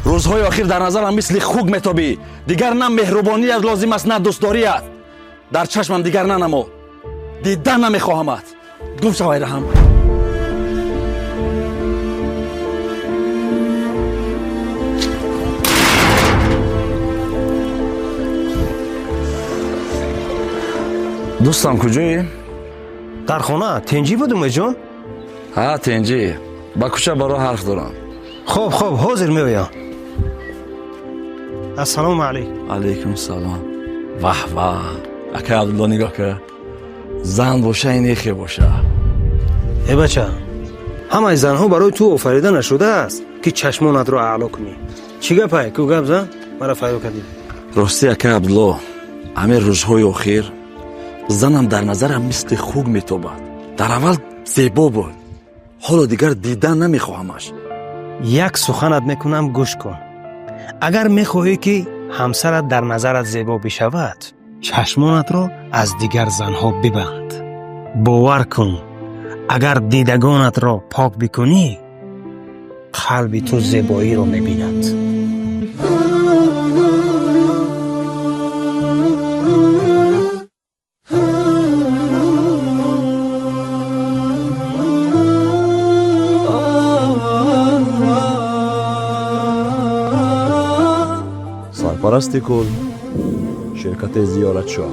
روزهای آخر در نظرم مثل خوک میتابی. دیگر نه مهربانیت لازم است نه دوستداریت. در چشمم دیگر ننمو. دیدن نمیخواهمت. گم شو ایرهم. دوستم کجایی؟ در خانه تنجی بودم جان. ها تنجی. با کوچه برای حرف دارم. خوب حاضر میایم. السلام علیکم. علیکم السلام. واه اکه عبدالله نگاه که زن باشه این یکی باشه. ای بچه همه زنها برای تو آفریده نشده است که چشمانت را اعلا کنی. چی گپه کو گپ زن مرا فایده کردی. راستی اکه عبدالله همه روزهای آخر زنم در نظرم مثل خوک میتابد. در اول زیبا بود، حالا دیگر دیدن نمیخواهمش. یک سخنت میکنم گوش کن. اگر میخواهی که همسرت در نظرت زیبا بشود چشمانت را از دیگر زنها ببند. باور کن اگر دیدگانت را پاک بکنی قلب تو زیبایی را میبیند. سرپرست کل شرکت زیارت شاه